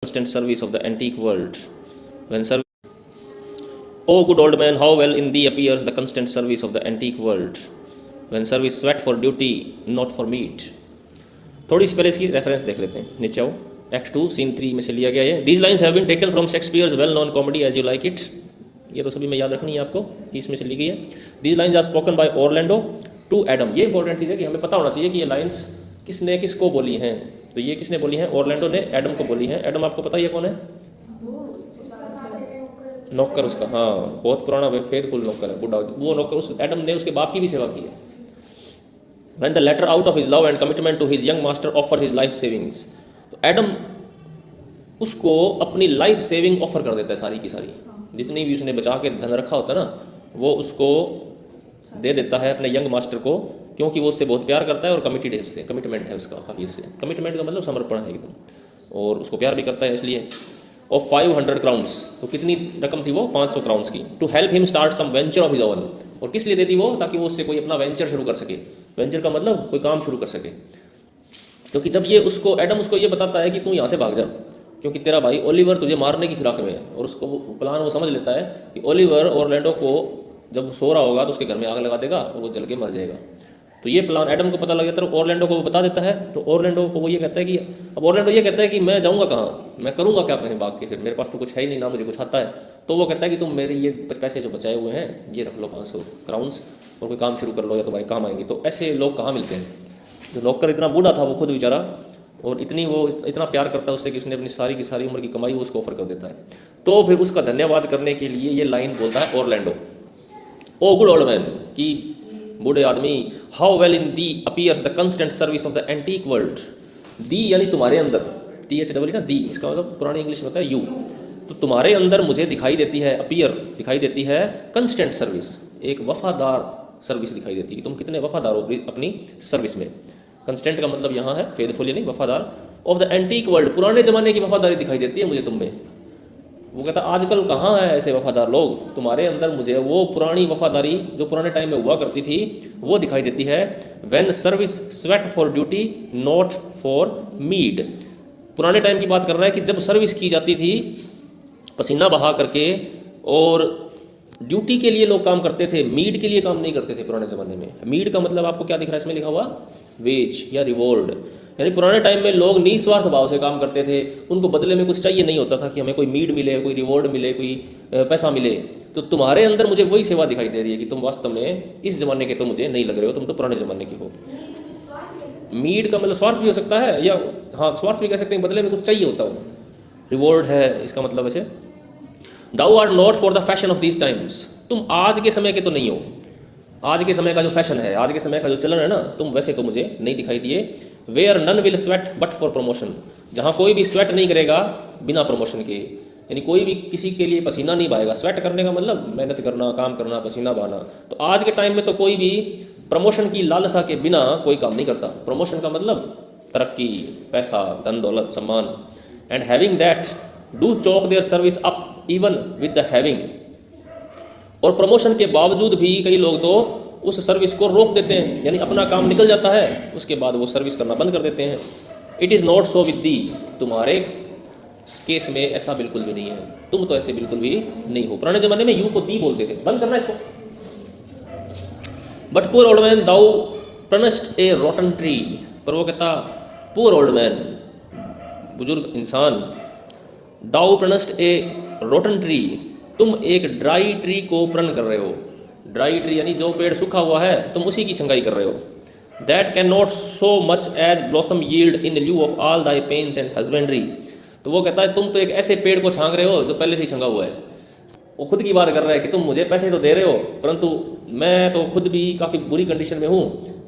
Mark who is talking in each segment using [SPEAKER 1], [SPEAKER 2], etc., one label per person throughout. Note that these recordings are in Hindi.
[SPEAKER 1] constant service of the antique world. When service, oh good old man, how well in thee appears the constant service of the antique world. When service sweat for duty, not for meat. थोड़ी सी पहले इसकी रेफरेंस देख लेते हैं, नीचे आओ. Act 2 Scene 3 में से लिया गया है. These lines have been taken from Shakespeare's well-known comedy As You Like It. ये तो सभी में याद रखनी है आपको कि इसमें से ली गई है. These lines are spoken by Orlando to Adam. ये इंपॉर्टेंट चीज़ है कि हमें पता होना चाहिए कि ये लाइन्स किसने किसको बोली हैं. तो ये किसने बोली हैं? ऑरलैंडो ने एडम को बोली हैं. एडम आपको पता ही है कौन है? नौकर उसका, हाँ, बहुत पुराना फेथफुल नौकर है, बुढ़ा. वो नौकर उस एडम ने उसके बाप की भी सेवा की है. When the latter out of his love and commitment to his young master offers his life savings. तो एडम उसको अपनी लाइफ सेविंग ऑफर कर देता है, सारी की सारी जितनी भी उसने बचा के धन रखा होता है ना, वो उसको दे देता है अपने यंग मास्टर को, क्योंकि वो उससे बहुत प्यार करता है और कमिटेड है उससे, कमिटमेंट है उसका काफ़ी उससे. कमिटमेंट का मतलब समर्पण है एकदम, और उसको प्यार भी करता है इसलिए. और 500 क्राउन्स, तो कितनी रकम थी वो? 500 क्राउन्स की. To help him start some venture of his own. और किस लिए देती वो? ताकि वो उससे कोई अपना वेंचर शुरू कर सके. वेंचर का मतलब कोई काम शुरू कर सके. क्योंकि जब ये उसको एडम उसको ये बताता है कि तू यहाँ से भाग जा, क्योंकि तेरा भाई ओलिवर तुझे मारने की फिराक में है, और उसको प्लान वो समझ लेता है कि ओलिवर ऑरलैंडो को जब सो रहा होगा तो उसके घर में आग लगा देगा और वो जल के मर जाएगा. तो ये प्लान एडम को पता लग जाता है, तो ऑरलैंडो को वो बता देता है. तो ऑरलैंडो को वो ये कहता है कि अब ऑरलैंडो ये कहता है कि मैं जाऊँगा कहाँ, मैं करूँगा क्या कहीं भाग के, फिर मेरे पास तो कुछ है ही नहीं, ना मुझे कुछ आता है. तो वो कहता है कि तुम मेरे ये पैसे जो बचाए हुए हैं ये रख लो 500 क्राउन्स, और कोई काम शुरू कर लो या तुम्हारे काम आएंगे. तो ऐसे लोग कहाँ मिलते हैं? जो नौकर इतना बूढ़ा था वो खुद बेचारा, और वो इतना प्यार करता है उससे कि उसने अपनी सारी की सारी उम्र की कमाई वो उसको ऑफर कर देता है. तो फिर उसका धन्यवाद करने के लिए ये लाइन बोलता है Orlando, O good old man, कि बूढ़े आदमी, how well in thee appears the constant service of the antique world. Thee यानी तुम्हारे अंदर, THW ना, दी इसका मतलब पुरानी इंग्लिश में होता है यू. तो तुम्हारे अंदर मुझे दिखाई देती है, अपीयर दिखाई देती है कंस्टेंट सर्विस, एक वफादार सर्विस दिखाई देती है कि तुम कितने वफादार हो अपनी सर्विस में. कंस्टेंट का मतलब यहाँ है फेथफुल यानी वफादार. ऑफ द एंटीक वर्ल्ड, पुराने ज़माने की वफादारी दिखाई देती है मुझे तुम में. वो कहता आजकल कहाँ है ऐसे वफादार लोग, तुम्हारे अंदर मुझे वो पुरानी वफादारी जो पुराने टाइम में हुआ करती थी वो दिखाई देती है. When service sweat for duty not for meed. पुराने टाइम की बात कर रहा है कि जब सर्विस की जाती थी पसीना बहा करके, और ड्यूटी के लिए लोग काम करते थे, मीड के लिए काम नहीं करते थे पुराने ज़माने में. मीड का मतलब आपको क्या दिख रहा है इसमें लिखा हुआ? वेज या रिवॉर्ड. यानी पुराने टाइम में लोग निस्वार्थ भाव से काम करते थे, उनको बदले में कुछ चाहिए नहीं होता था कि हमें कोई मीड मिले, कोई रिवॉर्ड मिले, कोई पैसा मिले. तो तुम्हारे अंदर मुझे वही सेवा दिखाई दे रही है कि तुम वास्तव में इस ज़माने के तो मुझे नहीं लग रहे हो, तुम तो पुराने ज़माने के हो. मीड का मतलब स्वार्थ भी हो सकता है, या हाँ स्वार्थ भी कह सकते हैं, बदले में कुछ चाहिए होता हो. रिवॉर्ड है इसका मतलब ऐसे. Thou art not for the fashion of these times. तुम आज के समय के तो नहीं हो. आज के समय का जो फैशन है, आज के समय का जो चलन है ना, तुम वैसे तो मुझे नहीं दिखाई दिए. Where none will sweat but for promotion. जहाँ कोई भी स्वेट नहीं करेगा बिना प्रमोशन के, यानी कोई भी किसी के लिए पसीना नहीं बहाएगा. स्वेट करने का मतलब मेहनत करना, काम करना, पसीना बहाना. तो आज के टाइम में तो कोई भी प्रमोशन की लालसा के बिना कोई काम नहीं करता. प्रमोशन का मतलब तरक्की, पैसा, धन दौलत, सम्मान. And having that do chalk their service up even with the having. और प्रमोशन के बावजूद भी कई लोग तो उस सर्विस को रोक देते हैं, यानी अपना काम निकल जाता है उसके बाद वो सर्विस करना बंद कर देते हैं. It is not so with the. तुम्हारे केस में ऐसा बिल्कुल भी नहीं है, तुम तो ऐसे बिल्कुल भी नहीं हो. पुराने ज़माने में यू को दी बोलते थे. बंद करना इसको. But poor old man thou prunest a rotten tree. पर वो कहता पुअर ओल्ड मैन, बुजुर्ग इंसान, दाउ प्रनस्ट ए रॉटन ट्री, तुम एक ड्राई ट्री को प्रण कर रहे हो. ड्राई ट्री यानी जो पेड़ सूखा हुआ है तुम उसी की छंगाई कर रहे हो. That cannot so much as blossom yield in lieu of all thy pains and husbandry. तो वो कहता है तुम तो एक ऐसे पेड़ को छांग रहे हो जो पहले से ही छंगा हुआ है. वो खुद की बात कर रहा है कि तुम मुझे पैसे तो दे रहे हो, परंतु मैं तो खुद भी काफ़ी बुरी कंडीशन में हूँ.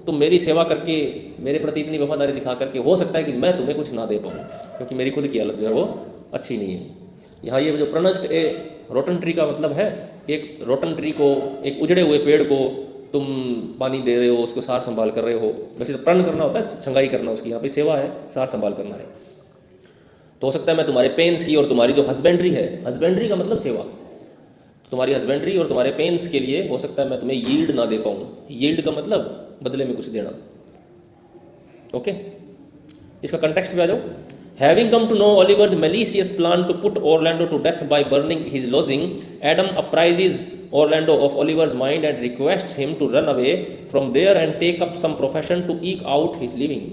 [SPEAKER 1] तुम मेरी सेवा करके, मेरे प्रति इतनी वफादारी दिखा करके, हो सकता है कि मैं तुम्हें कुछ ना दे पाऊँ, क्योंकि मेरी खुद की हालत जो है वो अच्छी नहीं है. यहाँ ये जो प्रनस्ट ए रोटन ट्री का मतलब है, एक रोटन ट्री को, एक उजड़े हुए पेड़ को तुम पानी दे रहे हो, उसको सार संभाल कर रहे हो. वैसे तो प्रण करना होता है, छंगाई करना, उसकी यहाँ पे सेवा है, सार संभाल करना है. तो हो सकता है मैं तुम्हारे पेन्स की और तुम्हारी जो हस्बेंड्री है, हस्बेंड्री का मतलब सेवा, तुम्हारी हस्बेंड्री और तुम्हारे पेन्स के लिए हो सकता है मैं तुम्हें यील्ड ना दे पाऊँ. यील्ड का मतलब बदले में कुछ देना. ओके, इसका कंटेक्स्ट पे आ जाओ. Having come to know Oliver's malicious plan to put Orlando to death by burning his lodging, Adam apprises Orlando of Oliver's mind and requests him to run away from there and take up some profession to eke out his living.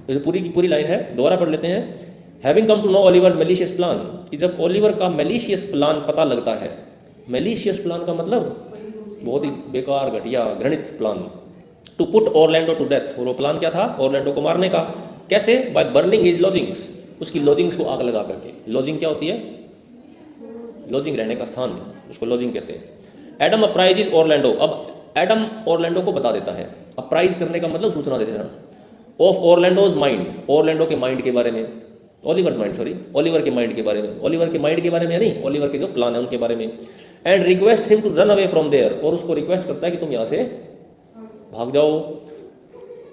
[SPEAKER 1] तो ये पूरी की पूरी लाइन है, दोबारा पढ़ लेते हैं. Having come to know Oliver's malicious plan, कि जब ओलिवर का malicious प्लान पता लगता है, malicious प्लान का मतलब बहुत ही बेकार, घटिया, घृणित plan. To put Orlando to death, और वो प्लान क्या था? ऑरलैंडो को मारने का. कैसे? बाय बर्निंग हिज लॉजिंग्स, उसकी लॉजिंग्स को आग लगा करके. लॉजिंग क्या होती है? लॉजिंग, रहने का स्थान, उसको लॉजिंग कहते हैं. एडम अप्राइजेज ऑरलैंडो, अब एडम ऑरलैंडो को बता देता है. अप्राइज करने का मतलब सूचना दे देना. ऑफ ऑरलैंडोज माइंड, ऑरलैंडो के माइंड के बारे में, ओलिवर्स माइंड, सॉरी, ओलिवर के माइंड के बारे में, ओलिवर के माइंड के बारे में नहीं, ओलिवर के जो प्लान है उनके बारे में. And request him to run away from there, और उसको रिक्वेस्ट करता है कि तुम यहाँ से भाग जाओ.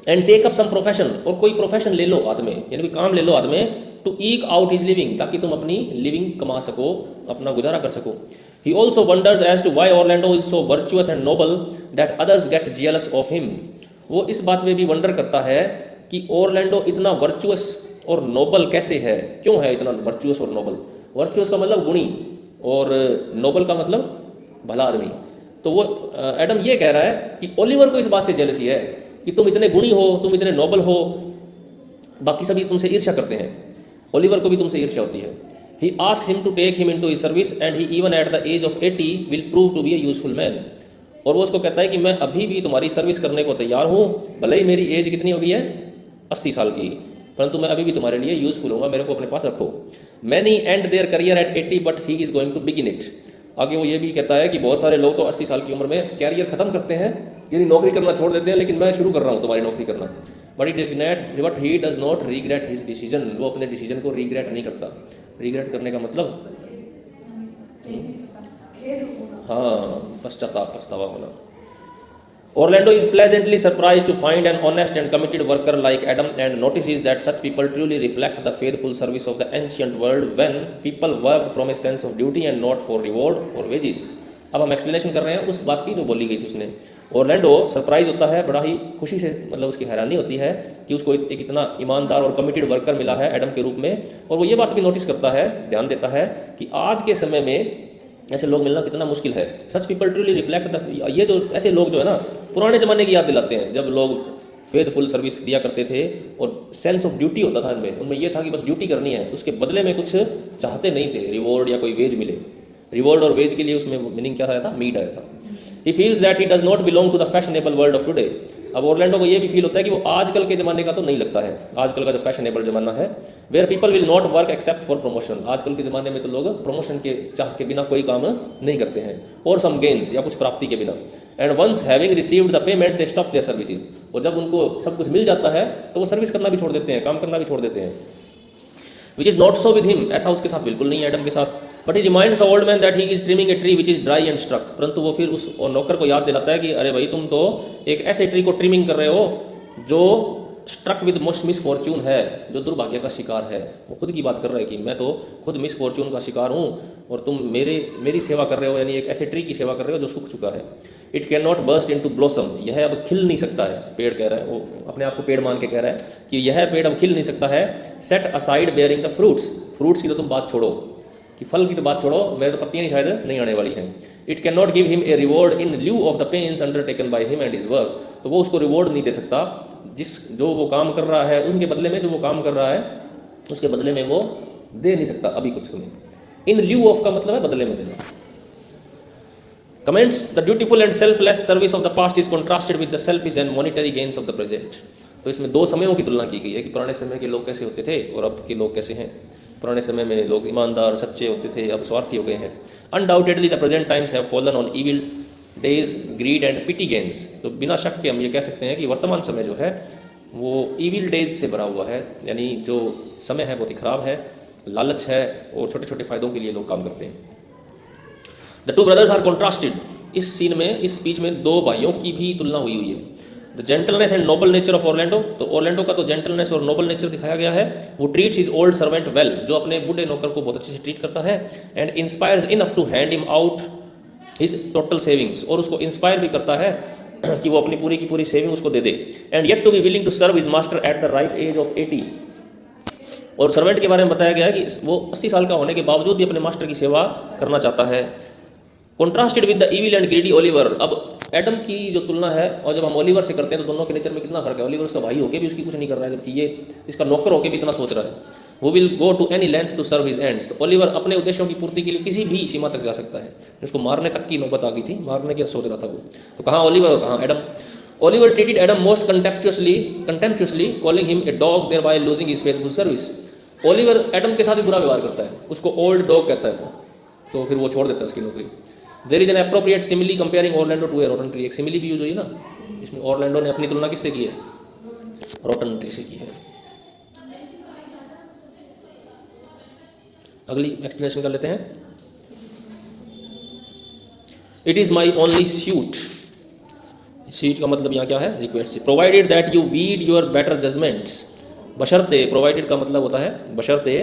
[SPEAKER 1] And take up some profession, और कोई प्रोफेशन ले लो हाथ में, यानी कोई काम ले लो हाथ में. To eke out his living, ताकि तुम अपनी लिविंग कमा सको, अपना गुजारा कर सको. He also wonders as to why Orlando is so virtuous and noble that others get jealous of him. वो इस बात में भी वंडर करता है कि ऑरलैंडो इतना वर्चुअस और नोबल कैसे है, क्यों है इतना वर्चुअस और नोबल. वर्चुअस का मतलब गुणी, और नोबल का मतलब भला आदमी. तो वो एडम ये कह रहा है कि ओलिवर को इस बात से जेलसी है कि तुम इतने गुणी हो, तुम इतने नोबल हो, बाकी सभी तुमसे ईर्ष्या करते हैं. ओलिवर को भी तुमसे ईर्ष्या होती है. He asks him to take him into his service and he even at the age of 80 will prove to be a useful man. और वो उसको कहता है कि मैं अभी भी तुम्हारी सर्विस करने को तैयार हूँ, भले ही मेरी एज कितनी हो गई है, 80 साल की, परंतु मैं अभी भी तुम्हारे लिए यूजफुल होगा, मेरे को अपने पास रखो. Many end their career at 80 but he is going to begin it. आगे वो ये भी कहता है कि बहुत सारे लोग तो 80 साल की उम्र में कैरियर खत्म करते हैं, यानी नौकरी करना छोड़ देते हैं, लेकिन मैं शुरू कर रहा हूँ तुम्हारी नौकरी करना. But he does not regret his decision, वो अपने डिसीजन को रिग्रेट नहीं करता. रिग्रेट करने का मतलब हाँ, पश्चाताप, पछतावा होना. Orlando is pleasantly surprised to find an honest and committed worker like Adam and notices that such people truly reflect the faithful service of the ancient world when people work from a sense of duty and not for reward or wages. अब हम एक्सप्लेनेशन कर रहे हैं उस बात की जो बोली गई थी उसने. ऑरलैंडो सरप्राइज होता है, बड़ा ही खुशी से, मतलब उसकी हैरानी होती है कि उसको एक इतना ईमानदार और कमिटेड वर्कर मिला है एडम के रूप में. और वो ये बात भी नोटिस करता है, ध्यान देता है कि आज के समय में ऐसे लोग मिलना कितना मुश्किल है. Such people truly reflect the, ये जो ऐसे लोग जो है ना, पुराने ज़माने की याद दिलाते हैं, जब लोग फेथफुल सर्विस दिया करते थे और सेंस ऑफ ड्यूटी होता था उनमें ये था कि बस ड्यूटी करनी है, उसके बदले में कुछ चाहते नहीं थे, रिवॉर्ड या कोई वेज मिले. रिवॉर्ड और वेज के लिए उसमें मीनिंग क्या आया था? मीड आया था. He feels that he does not belong to the fashionable world of today. अब ऑरलैंडो को ये भी फील होता है कि वो आजकल के ज़माने का तो नहीं लगता है, आजकल का जो फैशनेबल ज़माना है, where people will not work except for promotion. आजकल के ज़माने में तो लोग प्रमोशन के चाह के बिना कोई काम नहीं करते हैं, और सम गेन्स, या कुछ प्राप्ति के बिना. And once having received the payment they stop their services. और जब उनको सब कुछ मिल जाता है तो वो सर्विस करना भी छोड़ देते हैं, काम करना भी छोड़ देते हैं. Which is not so with him, ऐसा उसके साथ बिल्कुल नहीं है, एडम के साथ. But he reminds the old man that he is trimming a tree which is dry and struck. परंतु वो फिर उस नौकर को याद दिलाता है कि अरे भाई, तुम तो एक ऐसे ट्री को ट्रिमिंग कर रहे हो जो स्ट्रक विद मोस्ट मिसफॉर्च्यून है, जो दुर्भाग्य का शिकार है. वो खुद की बात कर रहे हैं कि मैं तो खुद मिसफॉर्च्यून का शिकार हूँ, और तुम मेरी सेवा कर रहे हो, यानी एक ऐसे ट्री की सेवा कर रहे हो जो सूख चुका है. It can not burst into blossom, यह अब खिल नहीं सकता है. पेड़ कह रहा है, वो अपने आप को पेड़ मान के कह रहा है कि यह पेड़ अब खिल नहीं सकता है. Set aside bearing the fruits, fruits की तो तुम बात छोड़ो, कि फल की तो बात छोड़ो, मेरे तो पत्तियाँ ही शायद नहीं आने वाली हैं. It can not give him a reward in lieu of the pains undertaken by him and his work. तो वो उसको रिवॉर्ड नहीं दे सकता, जो वो काम कर रहा है उनके बदले में, जो वो काम कर रहा है उसके बदले में वो दे नहीं सकता अभी कुछ उन्हें. इन ल्यू ऑफ का मतलब है बदले में देना. Comments the dutiful and selfless service of the past is contrasted with the selfish and monetary gains of the present. तो इसमें दो समयों की तुलना की गई है कि पुराने समय के लोग कैसे होते थे और अब के लोग कैसे हैं. पुराने समय में लोग ईमानदार सच्चे होते थे, अब स्वार्थी हो गए हैं. Undoubtedly the present times have fallen on evil days, greed and petty gains. तो बिना शक के हम ये कह सकते हैं कि वर्तमान समय जो है वो इविल डेज से भरा हुआ है, यानी जो समय है बहुत ही खराब है, लालच है, और छोटे छोटे फायदों के लिए लोग काम करते हैं. The two brothers are contrasted. इस सीन में, इस स्पीच में दो भाइयों की भी तुलना हुई है. The gentleness and Nobel nature of Orlando. तो ऑरलैंडो का तो जेंटलनेस और नोबल नेचर दिखाया गया है. वो treats his old servant well, जो अपने बूढ़े नौकर को बहुत अच्छे से ट्रीट करता है. And inspires enough to hand him out his total savings, और उसको इंस्पायर भी करता है कि वो अपनी पूरी की पूरी सेविंग उसको दे दे. And yet to be willing to serve his master at the right age of 80. और सर्वेंट के बारे में बताया गया है कि वो 80 साल का होने के बावजूद भी अपने मास्टर की सेवा करना चाहता है। Contrasted with the evil and greedy Oliver. अब एडम की जो तुलना है और जब हम ओलिवर से करते हैं तो दोनों के नेचर में कितना फर्क है। ओलिवर उसका भाई होकर भी उसकी कुछ नहीं कर रहा है, जबकि ये इसका नौकर होकर भी इतना सोच रहा है। वो will go to any length to serve his ends. तो ओलिवर अपने उद्देश्यों की पूर्ति के लिए किसी भी सीमा तक जा सकता है। उसको मारने तक की नौबत आ गई थी, मारने की सोच रहा था वो। तो कहाँ ओलिवर और कहाँ Adam. Oliver treated Adam most contemptuously calling him a dog thereby losing his faithful service. Oliver Adam के साथ भी बुरा व्यवहार करता है, उसको ओल्ड डॉग कहता है वो, तो फिर वो छोड़ देता है उसकी नौकरी। There is an appropriate simile comparing Orlando to a rotten tree. एक सिमिली भी यूज हुई ना, इसमें ऑरलैंडो ने अपनी तुलना किससे की है? रोटन ट्री से की है। अगली एक्सप्लेनेशन कर लेते हैं। It is my only suit. Suit का मतलब यहाँ क्या है? रिक्वेस्ट से। Provided that you weed your better judgements. बशर्ते, प्रोवाइडेड का मतलब होता है बशर्ते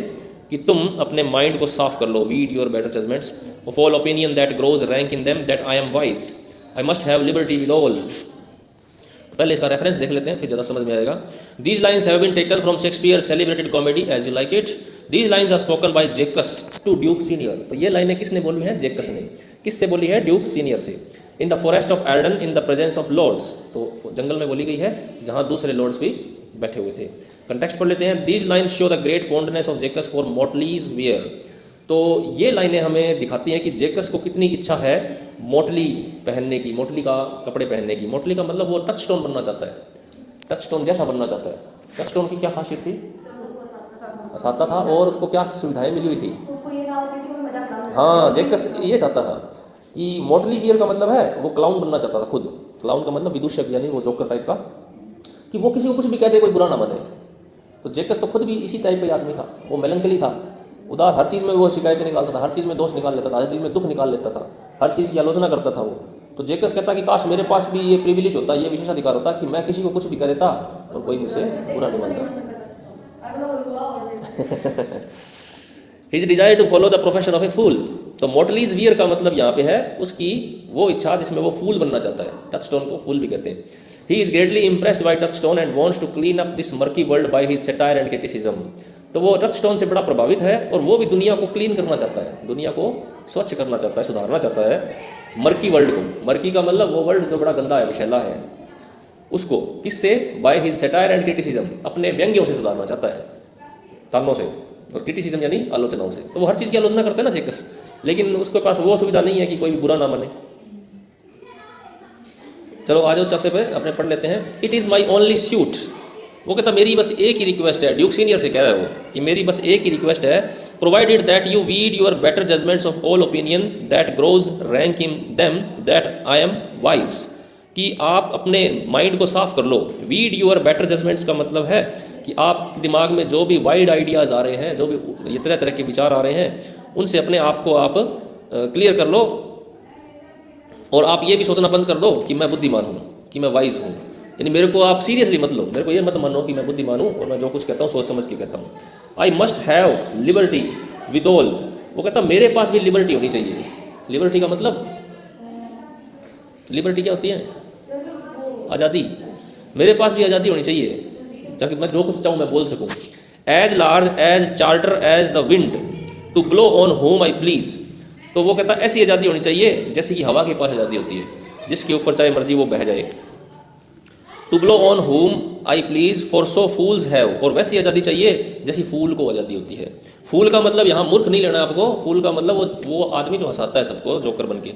[SPEAKER 1] कि तुम अपने माइंड को साफ कर लो। Weed your better judgements of all opinion that grows rank in them that I am wise I must have liberty with all. पहले इसका रेफरेंस देख लेते हैं, फिर ज़्यादा समझ में आएगा। These lines have been taken from Shakespeare celebrated comedy as you like it. These lines are spoken by Jaques to Duke Senior. तो ये लाइनें किसने बोली हैं? जेकस ने। किससे बोली है? ड्यूक सीनियर से। In the forest of Arden in the presence of lords. तो जंगल में बोली गई है जहाँ दूसरे लॉर्ड्स भी बैठे हुए थे। कंटेक्स्ट पढ़ लेते हैं। These lines show the great fondness of Jaques for motley's wear. तो ये लाइनें हमें दिखाती हैं कि जेकस को कितनी इच्छा है मोटली पहनने की, मोटली का कपड़े पहनने की। मोटली का मतलब वो टच स्टोन बनना चाहता है, टच स्टोन जैसा बनना चाहता है। टच स्टोन की क्या खासियत थी? हंसाता था और उसको क्या सुविधाएं मिली हुई थी? हाँ, जेकस ये चाहता था कि मोटली वियर का मतलब है वो क्लाउन बनना चाहता था खुद। क्लाउन का मतलब विदूषक, यानी वो जोकर टाइप का, कि वो किसी को कुछ भी कहते कोई बुरा ना माने। तो जेकस तो खुद भी इसी टाइप का आदमी था। वो मेलंकली था, उदास, हर चीज़ में वो शिकायतें निकालता था, हर चीज़ में दोष निकाल लेता था, हर चीज़ में दुख निकाल लेता था, हर चीज़ की आलोचना करता था वो। तो जेकस कहता कि काश मेरे पास भी ये प्रिविलेज होता, ये विशेषाधिकार होता कि मैं किसी को कुछ भी कह देता और कोई मुझसे बुरा नहीं मानता। His desire to follow the profession of a fool. तो मोटलीज वियर का मतलब यहाँ पे है उसकी वो इच्छा जिसमें वो फूल बनना चाहता है। टच स्टोन को फूल भी कहते हैं। He is greatly impressed by Touchstone and wants to clean up this murky world by his satire and criticism. तो वो टच स्टोन से बड़ा प्रभावित है और वो भी दुनिया को क्लीन करना चाहता है, दुनिया को स्वच्छ करना चाहता है, सुधारना चाहता है मर्की वर्ल्ड को। मर्की का मतलब वो वर्ल्ड जो बड़ा गंदा है, विशैला है, उसको किससे? Bye his satire and criticism, अपने व्यंग्यों से सुधारना चाहता है, तानों से, और क्रिटिसिज्म यानी आलोचनाओं से। तो वो हर चीज़ की आलोचना करते हैं ना जेकस, लेकिन उसके पास वो सुविधा नहीं है कि कोई भी बुरा ना माने। चलो आ जाओ चौथे पे अपने पढ़ लेते हैं। It is my only suite. वो कहता मेरी बस एक ही रिक्वेस्ट है, ड्यूक सीनियर से कह रहा है वो कि मेरी बस एक ही रिक्वेस्ट है। Provided that you weed your better judgements of all opinion that grows rank in them that I am wise. कि आप अपने माइंड को साफ कर लो। वीड योर बेटर जजमेंट्स का मतलब है कि आप दिमाग में जो भी वाइड आइडियाज़ आ रहे हैं, जो भी ये तरह तरह के विचार आ रहे हैं, उनसे अपने आप को आप क्लियर कर लो। और आप ये भी सोचना बंद कर दो कि मैं बुद्धिमान हूँ, कि मैं वाइज हूँ। यानी मेरे को आप सीरियसली मत लो, मेरे को ये मत मानो कि मैं बुद्धिमान हूँ और मैं जो कुछ कहता हूँ सोच समझ के कहता हूँ। आई must have liberty with all. वो कहता मेरे पास भी लिबर्टी होनी चाहिए। लिबर्टी का मतलब, लिबर्टी क्या होती है? आज़ादी। मेरे पास भी आज़ादी होनी चाहिए ताकि मैं जो कुछ चाहूँ मैं बोल सकूँ। As large as charter as the wind to blow on whom I please. तो वो कहता ऐसी आज़ादी होनी चाहिए जैसे कि हवा के पास आज़ादी होती है, जिसके ऊपर चाहे मर्जी वो बह जाए। To blow on whom I please for so fools have. और वैसी आज़ादी चाहिए जैसी फूल को आज़ादी होती है। फूल का मतलब यहाँ मूर्ख नहीं लेना आपको, फूल का मतलब वो आदमी जो हंसाता है सबको जोकर बन के।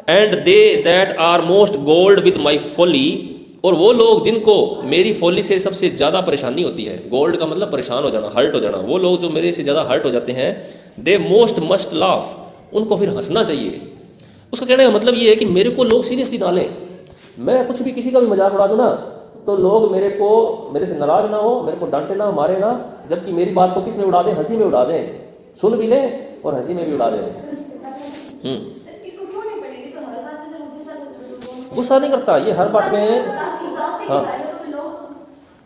[SPEAKER 1] And they that are most galled with my folly. और वो लोग जिनको मेरी फॉली से सबसे ज़्यादा परेशानी होती है, गोल्ड का मतलब परेशान हो जाना, हर्ट हो जाना, वो लोग जो मेरे से ज़्यादा हर्ट हो जाते हैं, दे मोस्ट मस्ट लाफ, उनको फिर हंसना चाहिए। उसका कहने का मतलब ये है कि मेरे को लोग सीरियसली ना लें। मैं कुछ भी किसी का भी मजाक उड़ा दूँ ना तो लोग मेरे से नाराज़ ना हो, मेरे को डांटे ना, मारे ना, जबकि मेरी बात को किस में उड़ा दें? हंसी में उड़ा दें, सुन भी लें और हंसी में भी उड़ा दें। गुस्सा नहीं करता ये हर बात में। हाँ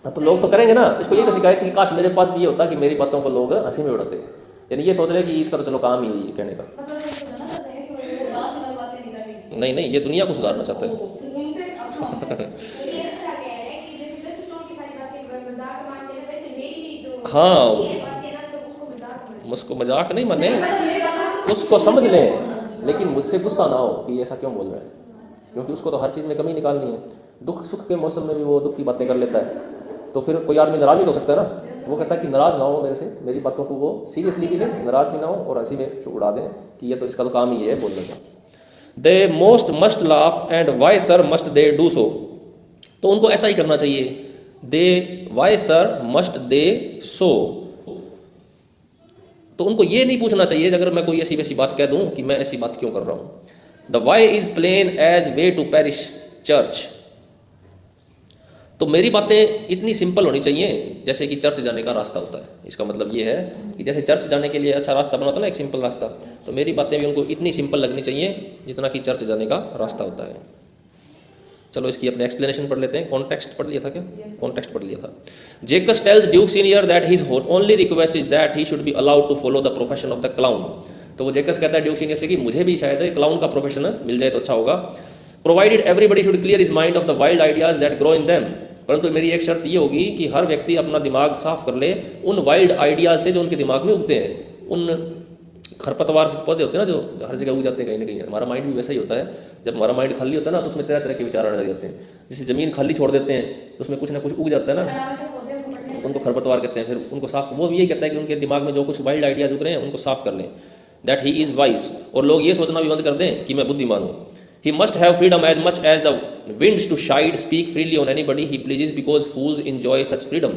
[SPEAKER 1] तो लोग तो करेंगे ना। इसको ये तो शिकायत थी कि काश मेरे पास भी ये होता कि मेरी बातों को लोग हंसी में उड़ाते। यानी ये सोच रहे कि इसका तो चलो काम ही है ये कहने का। नहीं, ये दुनिया को सुधारना चाहता है। हाँ, मुझको मजाक नहीं माने, उसको समझ लें, लेकिन मुझसे गुस्सा ना हो कि ऐसा क्यों बोल रहा है, क्योंकि उसको तो हर चीज़ में कमी निकालनी है। दुख सुख के मौसम में भी वो दुख की बातें कर लेता है, तो फिर कोई आदमी नाराज़ भी हो सकता है ना। वो कहता है कि नाराज़ ना हो मेरे से, मेरी बातों को वो सीरियसली भी लें, नाराज़ भी ना हो और हंसी में उड़ा दें कि ये तो इसका तो काम ही है बोलने का। They most must laugh and why sir must they do so, तो उनको ऐसा ही करना चाहिए। They why sir must they so, तो उनको ये नहीं पूछना चाहिए अगर मैं कोई ऐसी वैसी बात कह दूं कि मैं ऐसी बात क्यों कर रहा हूँ। The why is plain as way to parish church, तो मेरी बातें इतनी सिंपल होनी चाहिए जैसे कि चर्च जाने का रास्ता होता है। इसका मतलब ये है कि जैसे चर्च जाने के लिए अच्छा रास्ता बना होता है ना, एक सिंपल रास्ता, तो मेरी बातें भी उनको इतनी सिंपल लगनी चाहिए जितना कि चर्च जाने का रास्ता होता है। चलो इसकी अपने एक्सप्लेनेशन पढ़ लेते हैं। कॉन्टेक्स्ट पढ़ लिया था क्या? कॉन्टेक्स्ट पढ़ लिया था। Jaques tells Duke Senior that his only request is that he should be allowed to follow the profession of the clown, तो वो जेकस कहता है ड्यूक सीनियर से कि मुझे भी शायद क्लाउन का प्रोफेशन मिल जाए तो अच्छा होगा। Provided everybody should clear his mind of the wild ideas that grow in them, परंतु मेरी एक शर्त ये होगी कि हर व्यक्ति अपना दिमाग साफ कर ले उन वाइल्ड आइडियाज से जो उनके दिमाग में उगते हैं। उन खरपतवार पौधे होते हैं ना जो हर जगह उग जाते हैं कहीं ना कहीं, हमारा माइंड भी वैसा ही होता है। जब हमारा माइंड खाली होता है ना तो उसमें तरह तरह के विचार आने लग जाते हैं। जैसे ज़मीन खाली छोड़ देते हैं तो उसमें कुछ ना कुछ उग जाता है ना, उनको खरपतवार कहते हैं। फिर उनको साफ, वो भी यही कहता है कि उनके दिमाग में जो कुछ वाइल्ड आइडियाज उग रहे हैं उनको साफ कर लें। दैट ही इज़ वाइज, और लोग ये सोचना भी बंद कर दें कि मैं बुद्धिमान हूँ। He must have freedom as much as the winds to chide, speak freely on anybody he pleases because fools enjoy such freedom.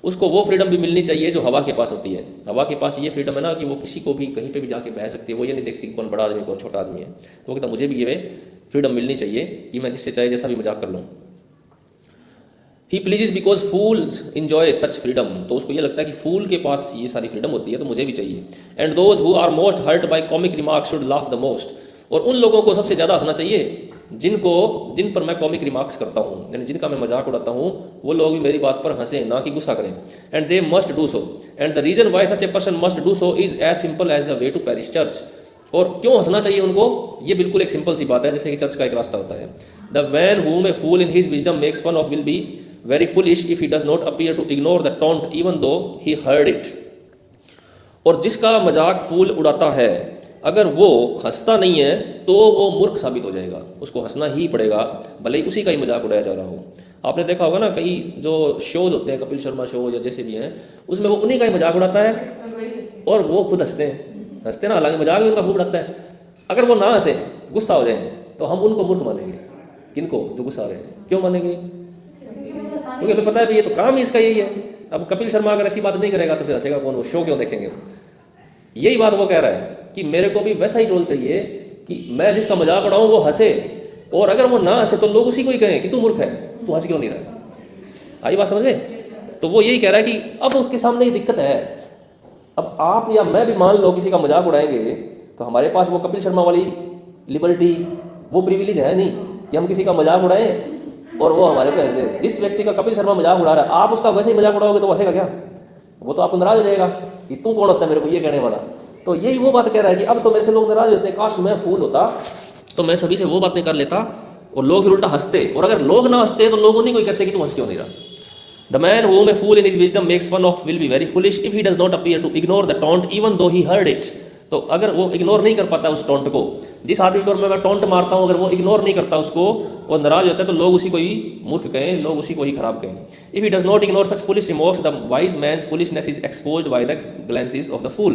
[SPEAKER 1] उसको वो फ्रीडम भी मिलनी चाहिए जो हवा के पास होती है। हवा के पास ये फ्रीडम है ना कि वो किसी को भी कहीं पे भी जाके बह सकती है, वो ये नहीं देखती कौन बड़ा आदमी कौन छोटा आदमी है। तो वो कहता मुझे भी ये फ्रीडम मिलनी चाहिए कि मैं जिससे चाहे जैसा भी मजाक कर लूँ। He pleases because fools enjoy such freedom, तो उसको ये लगता है कि फूल के पास ये सारी फ्रीडम होती है तो मुझे भी चाहिए। And those who are most hurt by comic remarks should laugh the most, और उन लोगों को सबसे ज़्यादा हंसना चाहिए जिन पर मैं कॉमिक रिमार्क्स करता हूँ, यानी जिनका मैं मजाक उड़ाता हूँ, वो लोग भी मेरी बात पर हंसें ना कि गुस्सा करें। And they must do so, and the reason why such a person must do so is as simple as the way to parish church, और क्यों हंसना चाहिए उनको, ये बिल्कुल एक सिंपल सी बात है जैसे कि चर्च का एक रास्ता होता है। The man whom a fool in his wisdom makes fun of will be very foolish if he does not appear to ignore the taunt even though he heard it, और जिसका मजाक फूल उड़ाता है अगर वो हंसता नहीं है तो वो मूर्ख साबित हो जाएगा, उसको हंसना ही पड़ेगा भले ही उसी का ही मजाक उड़ाया जा रहा हो। आपने देखा होगा ना कई जो शोज होते हैं, कपिल शर्मा शो या जैसे भी हैं, उसमें वो उन्हीं का ही मजाक उड़ाता है और वो खुद हंसते ना, हालांकि मजाक भी उनका खूब उड़ाता है। अगर वो ना हंसे, गुस्सा हो जाए, तो हम उनको मूर्ख मानेंगे। किनको? जो गुस्सा रहे हैं। क्यों मानेंगे? क्योंकि हमें पता है ये तो काम ही इसका यही है। अब कपिल शर्मा अगर ऐसी बात नहीं करेगा तो फिर हंसेगा कौन? वो शो क्यों देखेंगे? यही बात वो कह रहा है कि मेरे को भी वैसा ही रोल चाहिए कि मैं जिसका मजाक उड़ाऊं वो हंसे, और अगर वो ना हंसे तो लोग उसी को ही कहें कि तू मूर्ख है, तू हंस क्यों नहीं रहा है। आई बात समझ में? तो वो यही कह रहा है कि अब उसके सामने ये दिक्कत है। अब आप या मैं भी मान लो किसी का मजाक उड़ाएंगे तो हमारे पास वो कपिल शर्मा वाली लिबर्टी, वो प्रिविलेज है नहीं कि हम किसी का मजाक उड़ाएं और वो हमारे पे हंस दे। जिस व्यक्ति का कपिल शर्मा मजाक उड़ा रहा है, आप उसका वैसे ही मजाक उड़ाओगे तो हंसेगा क्या? वो तो आपको नाराज हो जाएगा कि तू कौन होता है मेरे को ये कहने वाला। तो यही वो बात कह रहा है कि अब तो मेरे से लोग नाराज होते हैं, काश मैं फूल होता तो मैं सभी से वो बातें कर लेता और लोग फिर उल्टा हंसते, और अगर लोग ना हंसते तो लोग उन्हीं को कहते कि तू हंस क्यों नहीं रहा। The man whom a fool in his wisdom makes fun of will be very foolish if he does not appear to ignore the taunt even though he heard it, तो अगर वो इग्नोर नहीं कर पाता उस टॉन्ट को, जिस आदमी पर मैं टॉन्ट मारता हूँ अगर वो इग्नोर नहीं करता उसको, वो नाराज होता है तो लोग उसी को ही मूर्ख कहें, लोग उसी को ही खराब कहें। If he does not ignore such foolish remarks the wise man's foolishness is exposed by the glances of the fool.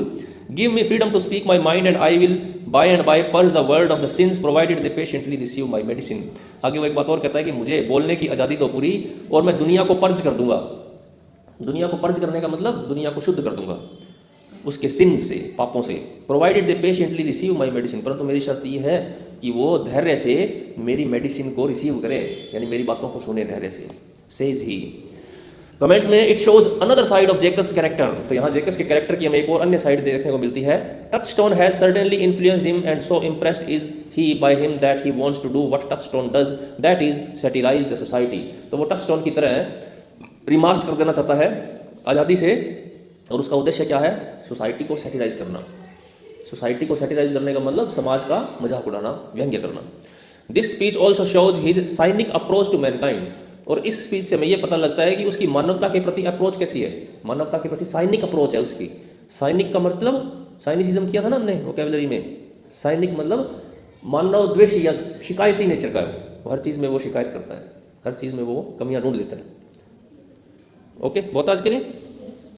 [SPEAKER 1] Give me freedom to speak my mind and I will by and by purge the world of the sins provided they patiently receive my medicine. आगे वो एक बात और कहता है कि मुझे बोलने की आज़ादी तो पूरी, और मैं दुनिया को पर्ज कर दूंगा। दुनिया को पर्ज करने का मतलब दुनिया को शुद्ध कर दूंगा उसके सिन से, पापों से। Provided they patiently receive my medicine, परंतु मेरी शर्त ये है कि वो धैर्य से मेरी मेडिसिन को रिसीव करे, यानी मेरी बातों को सुने धैर्य से। Says he. कमेंट्स में it shows another side of जेकस character, तो यहाँ जेकस के कैरेक्टर की हमें एक और अन्य साइड देखने को मिलती है। Touchstone has certainly influenced him and so impressed is he by him that he wants to do what Touchstone does, that is satirize the society. तो वो टचस्टोन की तरह रिमार्क्स कर देना चाहता है आज़ादी से, और उसका उद्देश्य क्या है? सोसाइटी को सैटिराइज करना। सोसाइटी को सैटिराइज करने का मतलब समाज का मजाक उड़ाना, व्यंग्य करना। This speech also shows his cynic approach to mankind, और इस स्पीच से हमें ये पता लगता है कि उसकी मानवता के प्रति अप्रोच कैसी है, मानवता के प्रति साइनिक अप्रोच है उसकी। साइनिक का मतलब, साइनिसिज्म किया था ना हमने वोकैबुलरी में, साइनिक मतलब मानव द्वेषी या शिकायती नेचर का है, हर चीज़ में वो शिकायत करता है, हर चीज़ में वो कमियां ढूंढ लेता है। ओके, बहुत आज के लिए।